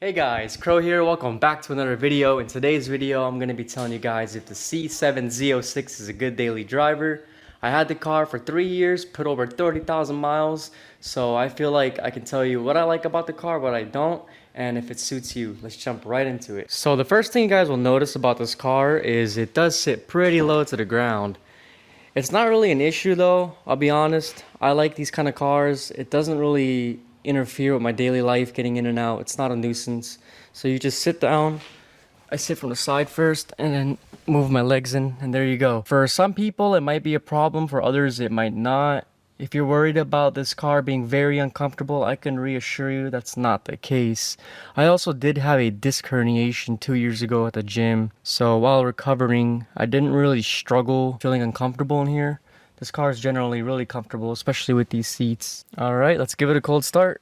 Hey guys, Crow here. Welcome back to another video. In today's video, I'm going to be telling you guys if the Z06 is a good daily driver. I had the car for 3 years, put over 30,000 miles, so I feel like I can tell you what I like about the car, what I don't, and if it suits you. Let's jump right into it. So the first thing you guys will notice about this car is it does sit pretty low to the ground. It's not really an issue though, I'll be honest. I like these kind of cars. It doesn't really interfere with my daily life getting in and out. It's not a nuisance. So you just sit down. I sit from the side first and then move my legs in, and there you go. For some people it might be a problem, for others it might not. If you're worried about this car being very uncomfortable, I can reassure you that's not the case. I also did have a disc herniation 2 years ago at the gym, so while recovering I didn't really struggle feeling uncomfortable in here. This car is generally really comfortable, especially with these seats. Alright, let's give it a cold start.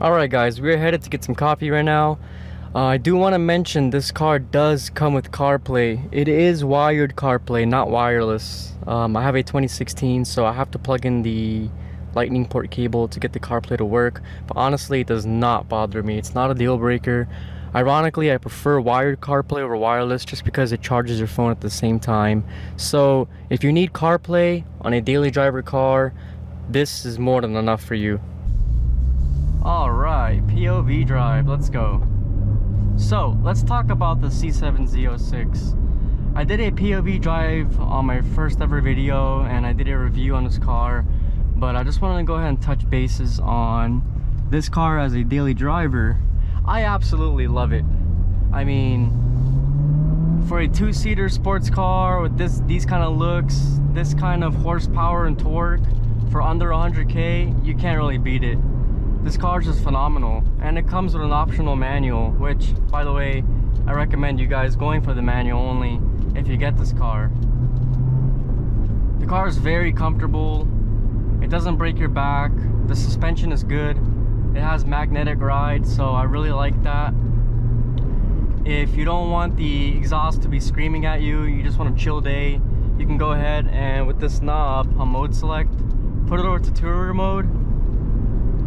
Alright guys, we're headed to get some coffee right now. I do want to mention this car does come with CarPlay. It is wired CarPlay, not wireless. I have a 2016, so I have to plug in the lightning port cable to get the CarPlay to work. But honestly, it does not bother me. It's not a deal breaker. Ironically, I prefer wired CarPlay over wireless just because it charges your phone at the same time. So if you need CarPlay on a daily driver car, this is more than enough for you. Alright, POV Drive, let's go. So, let's talk about the Z06. I did a POV Drive on my first ever video, and I did a review on this car, but I just wanted to go ahead and touch bases on this car as a daily driver. I absolutely love it. I mean, for a two-seater sports car with these kind of looks, this kind of horsepower and torque, for under 100K, you can't really beat it. This car is just phenomenal, and it comes with an optional manual, which, by the way, I recommend you guys going for the manual only if you get this car. The car is very comfortable. It doesn't break your back. The suspension is good. It has magnetic ride, so I really like that. If you don't want the exhaust to be screaming at you, you just want a chill day, you can go ahead and with this knob on mode select, put it over to tourer mode.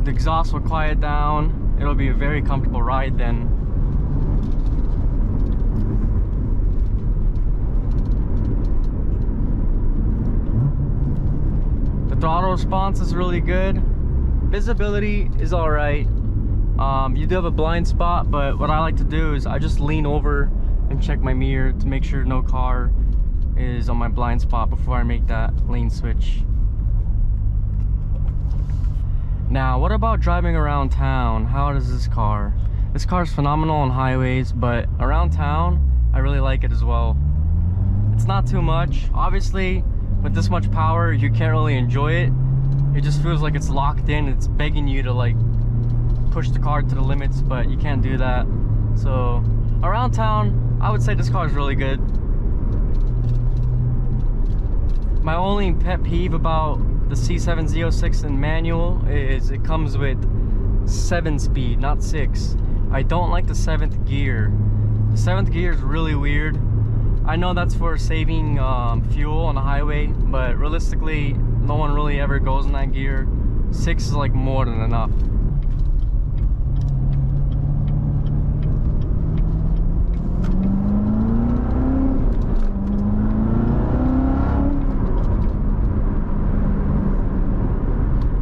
The exhaust will quiet down. It'll be a very comfortable ride then. The throttle response is really good. Visibility is alright. You do have a blind spot, but what I like to do is I just lean over and check my mirror to make sure no car is on my blind spot before I make that lane switch. Now, what about driving around town? How does this car? This car is phenomenal on highways, but around town, I really like it as well. It's not too much. Obviously, with this much power, you can't really enjoy it. It just feels like it's locked in. It's begging you to like push the car to the limits, but you can't do that. So, around town, I would say this car is really good. My only pet peeve about the Z06 in manual is it comes with 7-speed, not 6. I don't like the 7th gear. The 7th gear is really weird. I know that's for saving fuel on the highway, but realistically, no one really ever goes in that gear. 6 is like more than enough.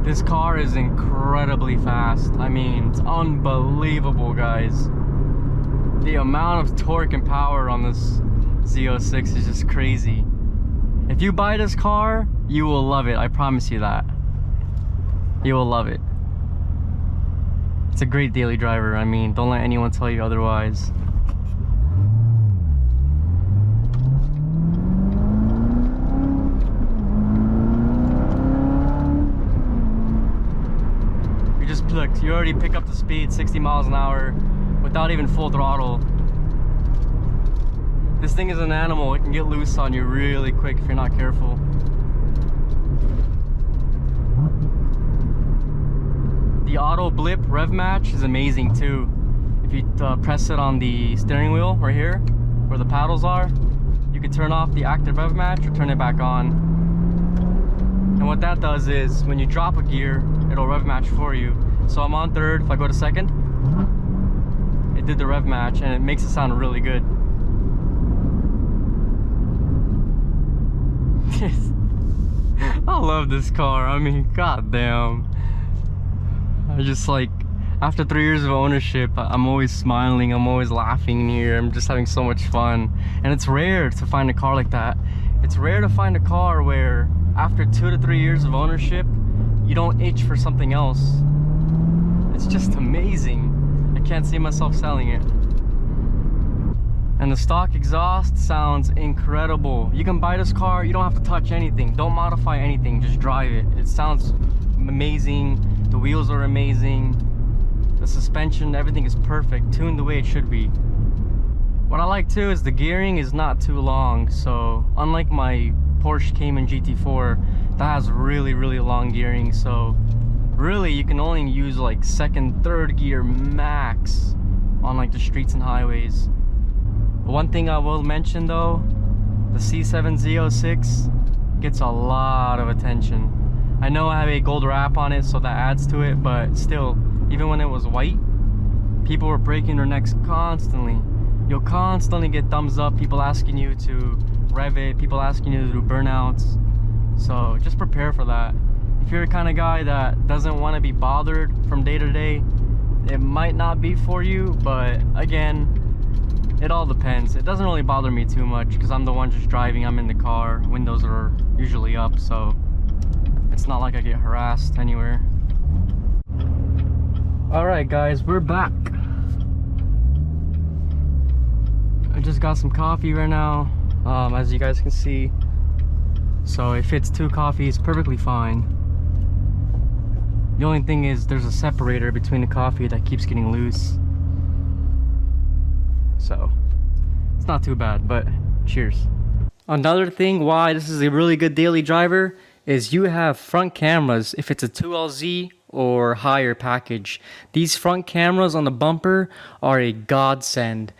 This car is incredibly fast. I mean, it's unbelievable, guys. The amount of torque and power on this Z06 is just crazy. If you buy this car, you will love it. I promise you that. You will love it. It's a great daily driver. I mean, don't let anyone tell you otherwise. Look, you already pick up the speed 60 miles an hour without even full throttle. This thing is an animal. It can get loose on you really quick if you're not careful. The auto blip rev match is amazing too. If you press it on the steering wheel right here where the paddles are, you can turn off the active rev match or turn it back on. And what that does is when you drop a gear, it'll rev match for you. So I'm on third. If I go to second, it did the rev match and it makes it sound really good. I love this car. I mean, goddamn. I just like, after 3 years of ownership, I'm always smiling, I'm always laughing in here, I'm just having so much fun. And it's rare to find a car like that. It's rare to find a car where after 2 to 3 years of ownership, you don't itch for something else. It's just amazing. I can't see myself selling it. And the stock exhaust sounds incredible. You can buy this car, you don't have to touch anything. Don't modify anything, just drive it. It sounds amazing. The wheels are amazing. The suspension, everything is perfect, tuned the way it should be. What I like too is the gearing is not too long. So unlike my Porsche Cayman GT4, that has really long gearing. So really you can only use like second, third gear max on like the streets and highways. One thing I will mention though, the C7 Z06 gets a lot of attention. I know I have a gold wrap on it, so that adds to it, but still, even when it was white, people were breaking their necks constantly. You'll constantly get thumbs up, people asking you to rev it, people asking you to do burnouts. So just prepare for that. If you're the kind of guy that doesn't want to be bothered from day to day, it might not be for you, but again, it all depends. It doesn't really bother me too much because I'm the one just driving, I'm in the car, windows are usually up, so it's not like I get harassed anywhere. Alright guys, we're back. I just got some coffee right now, as you guys can see. So it fits 2 coffees perfectly fine. The only thing is there's a separator between the coffee that keeps getting loose. So it's not too bad, but cheers. Another thing why this is a really good daily driver is you have front cameras if it's a 2LZ or higher package. These front cameras on the bumper are a godsend.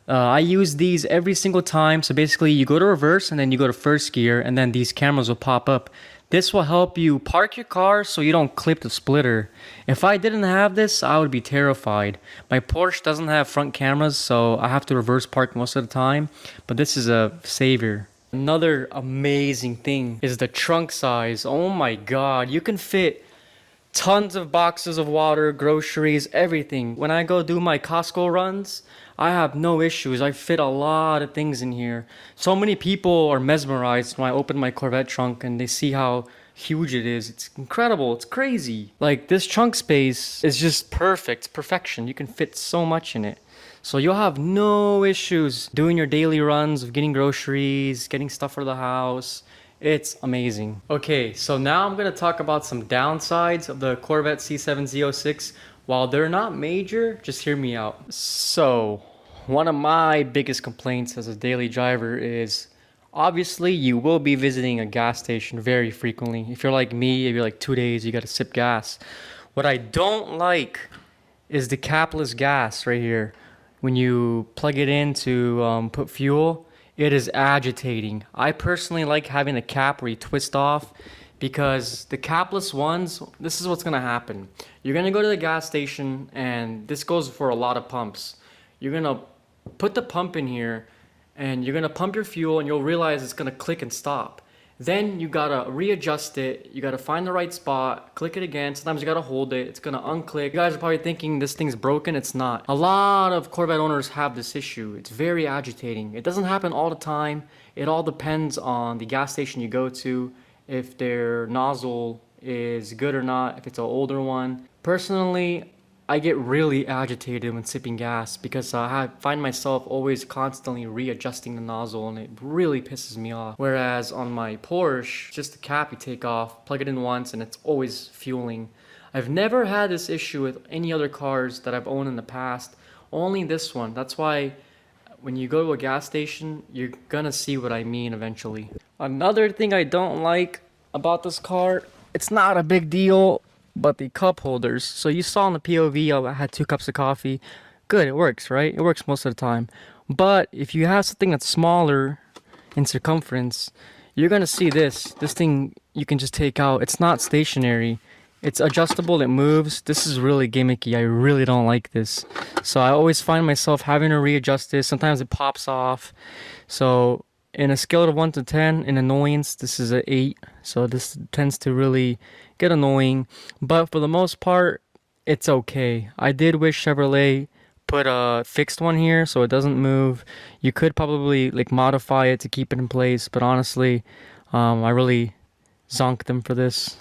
I use these every single time. So basically you go to reverse and then you go to first gear and then these cameras will pop up. This will help you park your car so you don't clip the splitter. If I didn't have this, I would be terrified. My Porsche doesn't have front cameras, so I have to reverse park most of the time. But this is a savior. Another amazing thing is the trunk size. Oh my god, you can fit tons of boxes of water, groceries, everything. When I go do my Costco runs, I have no issues. I fit a lot of things in here. So many people are mesmerized when I open my Corvette trunk and they see how huge it is. It's incredible. It's crazy. Like, this trunk space is just perfect. It's perfection. You can fit so much in it. So you'll have no issues doing your daily runs of getting groceries, getting stuff for the house. It's amazing. Okay, so now I'm going to talk about some downsides of the Corvette C7 Z06. While they're not major, just hear me out. So, one of my biggest complaints as a daily driver is, obviously you will be visiting a gas station very frequently. If you're like me, if you're like 2 days, you gotta sip gas. What I don't like is the capless gas right here. When you plug it in to put fuel, it is agitating. I personally like having a cap where you twist off, because the capless ones, this is what's gonna happen. You're gonna go to the gas station, and this goes for a lot of pumps. You're gonna put the pump in here, and you're gonna pump your fuel, and you'll realize it's gonna click and stop. Then you gotta readjust it, you gotta find the right spot, click it again, sometimes you gotta hold it, it's gonna unclick. You guys are probably thinking this thing's broken, it's not. A lot of Corvette owners have this issue. It's very agitating. It doesn't happen all the time. It all depends on the gas station you go to, if their nozzle is good or not, if it's an older one. Personally, I get really agitated when sipping gas because I find myself always constantly readjusting the nozzle, and it really pisses me off. Whereas on my Porsche, just the cap you take off, plug it in once, and it's always fueling. I've never had this issue with any other cars that I've owned in the past, only this one. That's why when you go to a gas station, you're gonna see what I mean eventually. Another thing I don't like about this car, it's not a big deal, but the cup holders. So you saw in the POV, I had 2 cups of coffee. Good, it works, right? It works most of the time. But if you have something that's smaller, in circumference, you're gonna see this thing you can just take out. It's not stationary, it's adjustable, it moves. This is really gimmicky. I really don't like this, so I always find myself having to readjust this. Sometimes it pops off. So in a scale of 1 to 10 in annoyance, this is an 8, so this tends to really get annoying, but for the most part it's okay. I did wish Chevrolet put a fixed one here so it doesn't move. You could probably like modify it to keep it in place, but honestly, I really zonked them for this.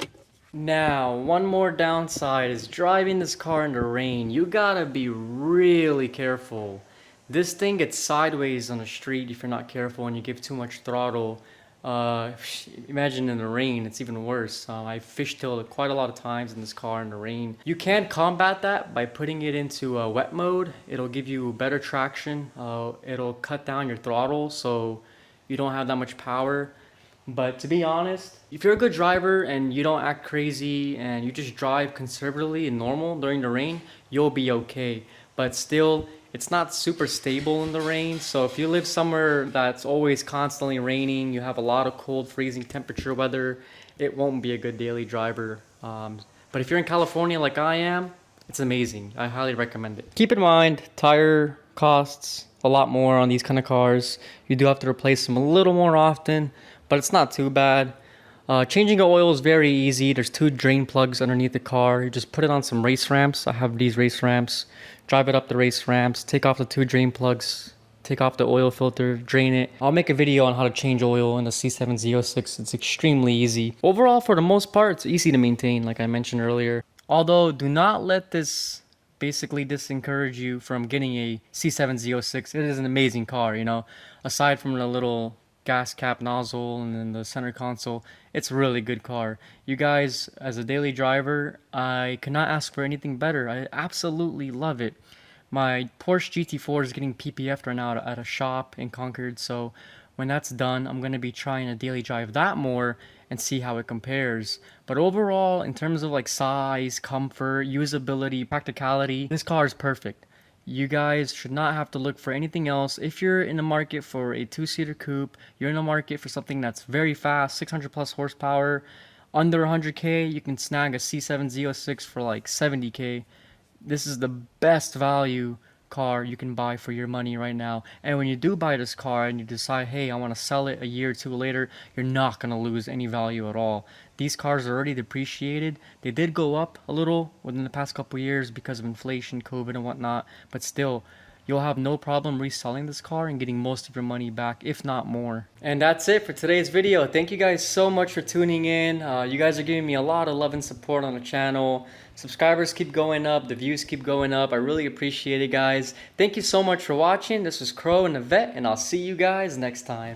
Now, one more downside is driving this car in the rain. You gotta be really careful. This thing gets sideways on the street if you're not careful and you give too much throttle. Imagine in the rain, it's even worse. I fishtailed quite a lot of times in this car in the rain. You can combat that by putting it into wet mode. It'll give you better traction. It'll cut down your throttle so you don't have that much power. But to be honest, if you're a good driver and you don't act crazy and you just drive conservatively and normal during the rain, you'll be okay. But still, it's not super stable in the rain. So if you live somewhere that's always constantly raining, you have a lot of cold, freezing temperature weather, it won't be a good daily driver. But if you're in California like I am, it's amazing. I highly recommend it. Keep in mind, tire costs a lot more on these kind of cars. You do have to replace them a little more often, but it's not too bad. Changing the oil is very easy. There's 2 drain plugs underneath the car. You just put it on some race ramps. I have these race ramps. Drive it up the race ramps, take off the 2 drain plugs, take off the oil filter, drain it. I'll make a video on how to change oil in the C7 Z06. It's extremely easy. Overall, for the most part, it's easy to maintain, like I mentioned earlier. Although, do not let this basically discourage you from getting a C7 Z06. It is an amazing car, you know. Aside from the little gas cap nozzle and then the center console, it's a really good car. You guys, as a daily driver, I cannot ask for anything better. I absolutely love it. My Porsche GT4 is getting PPF'd right now at a shop in Concord, so when that's done, I'm going to be trying to daily drive that more and see how it compares. But overall, in terms of like size, comfort, usability, practicality, this car is perfect. You guys should not have to look for anything else. If you're in the market for a 2-seater coupe, you're in the market for something that's very fast, 600 plus horsepower, under 100K, you can snag a C7 Z06 for like 70K. This is the best value car you can buy for your money right now. And when you do buy this car and you decide, hey, I want to sell it a year or 2 later, you're not going to lose any value at all. These cars are already depreciated. They did go up a little within the past couple years because of inflation, COVID and whatnot, but still, you'll have no problem reselling this car and getting most of your money back, if not more. And that's it for today's video. Thank you guys so much for tuning in. You guys are giving me a lot of love and support on the channel. Subscribers keep going up, the views keep going up. I really appreciate it, guys. Thank you so much for watching. This was Crow and the Vet, and I'll see you guys next time.